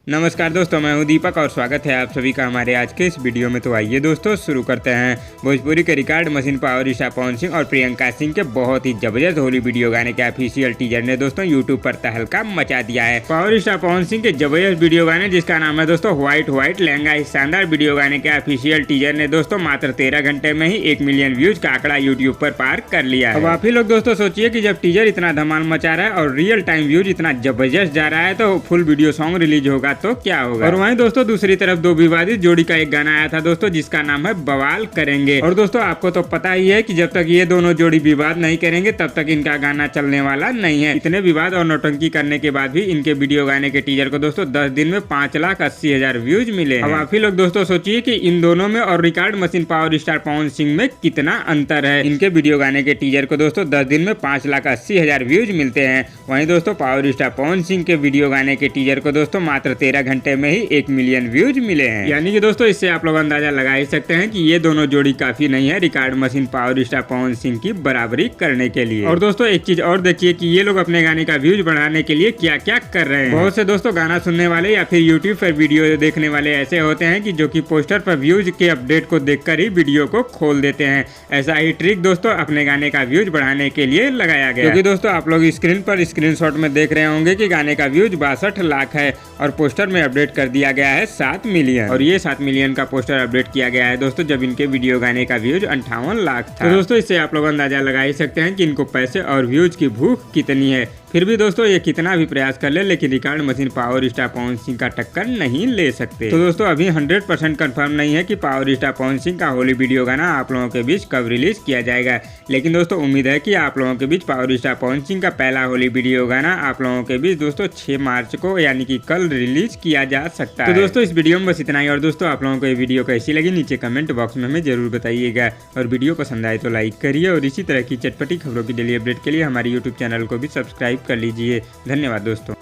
नमस्कार दोस्तों, मैं हूं दीपक और स्वागत है आप सभी का हमारे आज के इस वीडियो में। तो आइए दोस्तों शुरू करते हैं। भोजपुरी के record machine power star Pawan Singh और प्रियंका सिंह के बहुत ही जबरदस्त होली वीडियो गाने के ऑफिशियल टीजर ने दोस्तों यूट्यूब पर तहलका मचा दिया है। पावर स्टार पवन सिंह के जबरदस्त वीडियो गाने जिसका नाम है दोस्तों व्हाइट लहंगा, इस शानदार वीडियो गाने के ऑफिशियल टीजर ने दोस्तों मात्र 13 घंटे में ही 1 मिलियन व्यूज का आंकड़ा यूट्यूब पर पार कर लिया है। अब आप ही लोग दोस्तों सोचिए कि जब टीजर इतना धमाल मचा रहा है और रियल टाइम व्यूज इतना जबरदस्त जा रहा है तो फुल वीडियो सॉन्ग रिलीज होगा तो क्या होगा। और वहीं दोस्तों दूसरी तरफ दो विवादित जोड़ी का एक गाना आया था दोस्तों जिसका नाम है बवाल करेंगे। और दोस्तों आपको तो पता ही है कि जब तक ये दोनों जोड़ी विवाद नहीं करेंगे तब तक इनका गाना चलने वाला नहीं है। इतने विवाद और नौटंकी करने के बाद भी इनके वीडियो गाने के टीजर को दोस्तों 10 दिन में 5,80,000 व्यूज मिले। अब आप ही लोग दोस्तों सोचिए कि इन दोनों में और record machine power star Pawan Singh में कितना अंतर है। इनके वीडियो गाने के टीजर को दोस्तों 10 दिन में 5,80,000 व्यूज मिलते हैं। वहीं दोस्तों पावर स्टार पवन सिंह के वीडियो गाने के टीजर को दोस्तों मात्र 13 घंटे में ही 1 मिलियन व्यूज मिले हैं। यानी कि दोस्तों इससे आप लोग अंदाजा लगा ही सकते हैं कि ये दोनों जोड़ी काफी नहीं है record machine power star Pawan Singh की बराबरी करने के लिए। और दोस्तों एक चीज और देखिए कि ये लोग अपने गाने का व्यूज बढ़ाने के लिए क्या क्या कर रहे हैं। बहुत से दोस्तों गाना सुनने वाले या फिर यूट्यूब पर वीडियो देखने वाले ऐसे होते हैं कि जो कि पोस्टर पर व्यूज के अपडेट को देखकर ही वीडियो को खोल देते हैं। ऐसा ही ट्रिक दोस्तों अपने गाने का व्यूज बढ़ाने के लिए लगाया गया। क्योंकि दोस्तों आप लोग स्क्रीन पर स्क्रीनशॉट में देख रहे होंगे कि गाने का व्यूज 62 लाख है और पोस्टर में अपडेट कर दिया गया है 7 मिलियन। और ये 7 मिलियन का पोस्टर अपडेट किया गया है दोस्तों जब इनके वीडियो गाने का व्यूज 58 लाख था। तो दोस्तों इससे आप लोग अंदाजा लगा ही सकते हैं कि इनको पैसे और व्यूज की भूख कितनी है। फिर भी दोस्तों ये कितना भी प्रयास कर ले लेकिन record machine power star Pawan Singh का टक्कर नहीं ले सकते। तो दोस्तों अभी 100% कंफर्म नहीं है कि पावर स्टार पवन सिंह का होली वीडियो गाना आप लोगों के बीच कब रिलीज किया जाएगा, लेकिन दोस्तों उम्मीद है कि आप लोगों के बीच पावर स्टार पवन सिंह का पहला होली वीडियो गाना आप लोगों के बीच दोस्तों 6 मार्च को यानी कि कल रिलीज किया जा सकता है। तो दोस्तों इस वीडियो में बस इतना ही। और दोस्तों आप लोगों को ये वीडियो कैसी लगी नीचे कमेंट बॉक्स में हमें जरूर बताइएगा और वीडियो पसंद आए तो लाइक करिए और इसी तरह की चटपटी खबरों की डेली अपडेट के लिए हमारे यूट्यूब चैनल को भी सब्सक्राइब कर लीजिए। धन्यवाद दोस्तों।